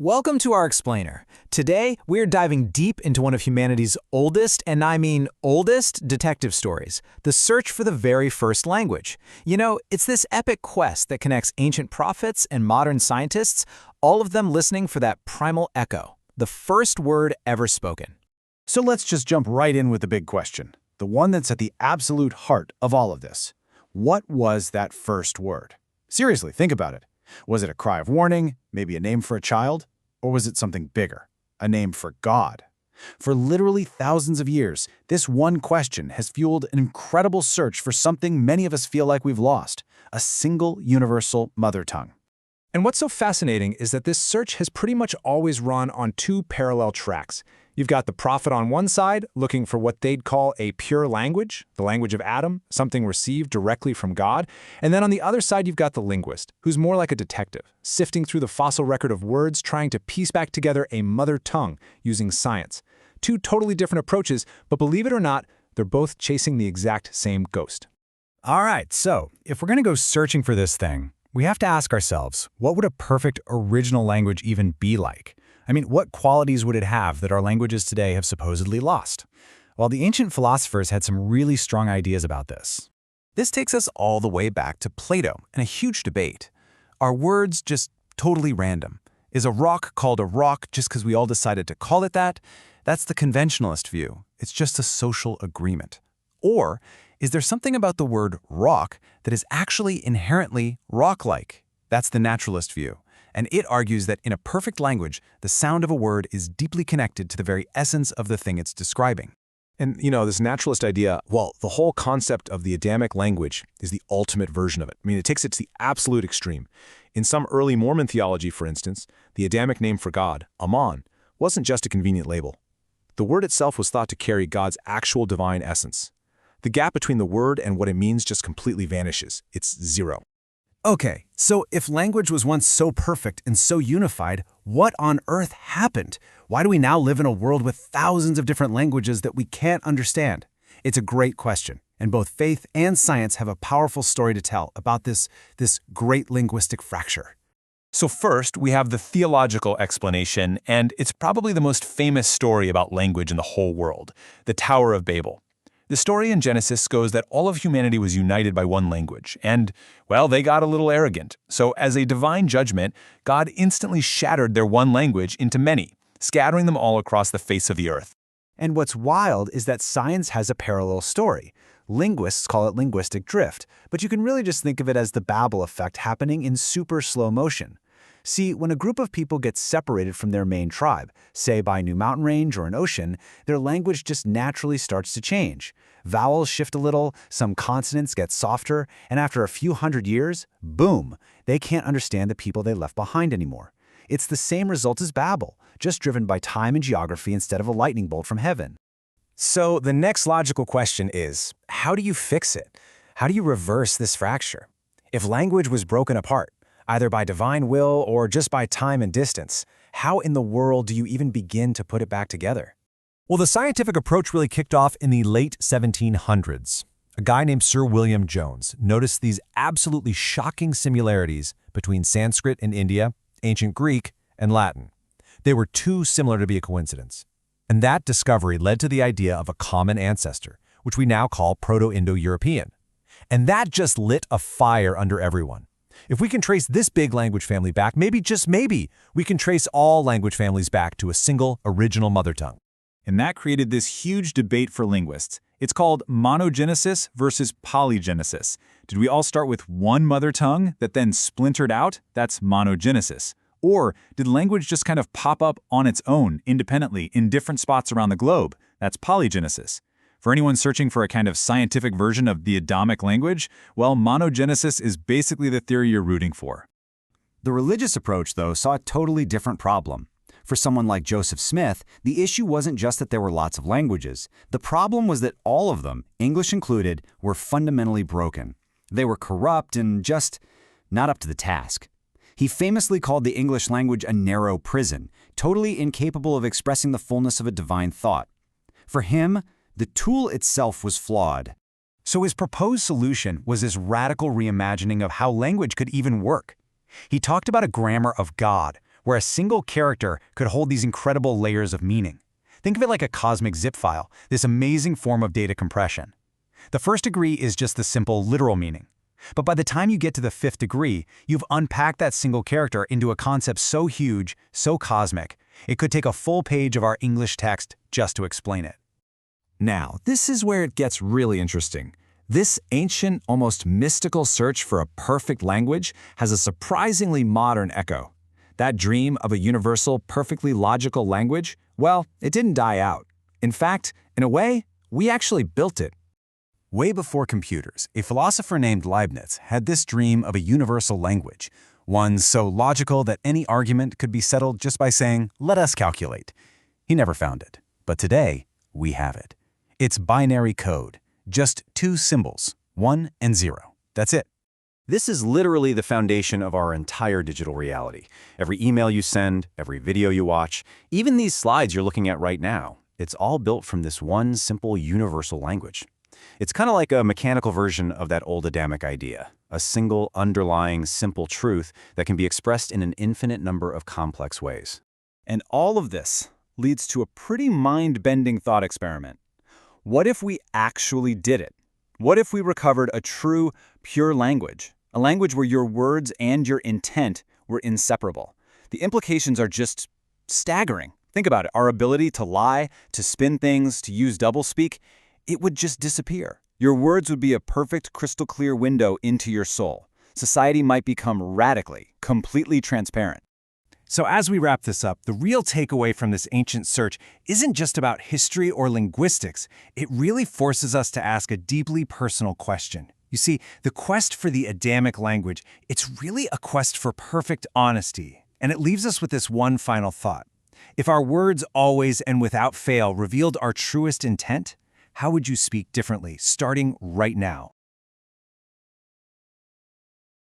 Welcome to our explainer. Today, we're diving deep into one of humanity's oldest, and I mean oldest, detective stories, the search for the very first language. You know, it's this epic quest that connects ancient prophets and modern scientists, all of them listening for that primal echo, the first word ever spoken. So let's just jump right in with the big question, the one that's at the absolute heart of all of this. What was that first word? Seriously, think about it. Was it a cry of warning, maybe a name for a child? Or was it something bigger, a name for God? For literally thousands of years, this one question has fueled an incredible search for something many of us feel like we've lost, a single universal mother tongue. And what's so fascinating is that this search has pretty much always run on two parallel tracks. You've got the prophet on one side, looking for what they'd call a pure language, the language of Adam, something received directly from God. And then on the other side, you've got the linguist, who's more like a detective, sifting through the fossil record of words, trying to piece back together a mother tongue using science. Two totally different approaches, but believe it or not, they're both chasing the exact same ghost. All right, so if we're going to go searching for this thing, we have to ask ourselves, what would a perfect original language even be like? I mean, what qualities would it have that our languages today have supposedly lost? Well, the ancient philosophers had some really strong ideas about this. This takes us all the way back to Plato and a huge debate. Are words just totally random? Is a rock called a rock just because we all decided to call it that? That's the conventionalist view. It's just a social agreement. Or is there something about the word rock that is actually inherently rock-like? That's the naturalist view. And it argues that in a perfect language, the sound of a word is deeply connected to the very essence of the thing it's describing. And, this naturalist idea, well, the whole concept of the Adamic language is the ultimate version of it. I mean, it takes it to the absolute extreme. In some early Mormon theology, for instance, the Adamic name for God, Amon, wasn't just a convenient label. The word itself was thought to carry God's actual divine essence. The gap between the word and what it means just completely vanishes. It's zero. Okay, so if language was once so perfect and so unified, what on earth happened? Why do we now live in a world with thousands of different languages that we can't understand? It's a great question, and both faith and science have a powerful story to tell about this great linguistic fracture. So first, we have the theological explanation, and it's probably the most famous story about language in the whole world, the Tower of Babel. The story in Genesis goes that all of humanity was united by one language, and, well, they got a little arrogant. So as a divine judgment, God instantly shattered their one language into many, scattering them all across the face of the earth. And what's wild is that science has a parallel story. Linguists call it linguistic drift, but you can really just think of it as the Babel effect happening in super slow motion. See, when a group of people gets separated from their main tribe, say by a new mountain range or an ocean, their language just naturally starts to change. Vowels shift a little, some consonants get softer, and after a few hundred years, boom, they can't understand the people they left behind anymore. It's the same result as Babel, just driven by time and geography instead of a lightning bolt from heaven. So the next logical question is, how do you fix it? How do you reverse this fracture? If language was broken apart, either by divine will or just by time and distance, how in the world do you even begin to put it back together? Well, the scientific approach really kicked off in the late 1700s. A guy named Sir William Jones noticed these absolutely shocking similarities between Sanskrit in India, ancient Greek, and Latin. They were too similar to be a coincidence. And that discovery led to the idea of a common ancestor, which we now call Proto-Indo-European. And that just lit a fire under everyone. If we can trace this big language family back, maybe, just maybe, we can trace all language families back to a single original mother tongue. And that created this huge debate for linguists. It's called monogenesis versus polygenesis. Did we all start with one mother tongue that then splintered out? That's monogenesis. Or did language just kind of pop up on its own, independently, in different spots around the globe? That's polygenesis. For anyone searching for a kind of scientific version of the Adamic language, well, monogenesis is basically the theory you're rooting for. The religious approach, though, saw a totally different problem. For someone like Joseph Smith, the issue wasn't just that there were lots of languages. The problem was that all of them, English included, were fundamentally broken. They were corrupt and just not up to the task. He famously called the English language a narrow prison, totally incapable of expressing the fullness of a divine thought. For him, the tool itself was flawed. So his proposed solution was this radical reimagining of how language could even work. He talked about a grammar of God, where a single character could hold these incredible layers of meaning. Think of it like a cosmic zip file, this amazing form of data compression. The first degree is just the simple literal meaning. But by the time you get to the fifth degree, you've unpacked that single character into a concept so huge, so cosmic, it could take a full page of our English text just to explain it. Now, this is where it gets really interesting. This ancient, almost mystical search for a perfect language has a surprisingly modern echo. That dream of a universal, perfectly logical language, well, it didn't die out. In fact, in a way, we actually built it. Way before computers, a philosopher named Leibniz had this dream of a universal language, one so logical that any argument could be settled just by saying, "Let us calculate." He never found it, but today, we have it. It's binary code, just two symbols, 1 and 0. That's it. This is literally the foundation of our entire digital reality. Every email you send, every video you watch, even these slides you're looking at right now, it's all built from this one simple universal language. It's kind of like a mechanical version of that old Adamic idea, a single underlying simple truth that can be expressed in an infinite number of complex ways. And all of this leads to a pretty mind-bending thought experiment. What if we actually did it? What if we recovered a true, pure language? A language where your words and your intent were inseparable. The implications are just staggering. Think about it. Our ability to lie, to spin things, to use doublespeak, it would just disappear. Your words would be a perfect, crystal clear window into your soul. Society might become radically, completely transparent. So as we wrap this up, the real takeaway from this ancient search isn't just about history or linguistics. It really forces us to ask a deeply personal question. You see, the quest for the Adamic language, it's really a quest for perfect honesty. And it leaves us with this one final thought. If our words always and without fail revealed our truest intent, how would you speak differently, starting right now?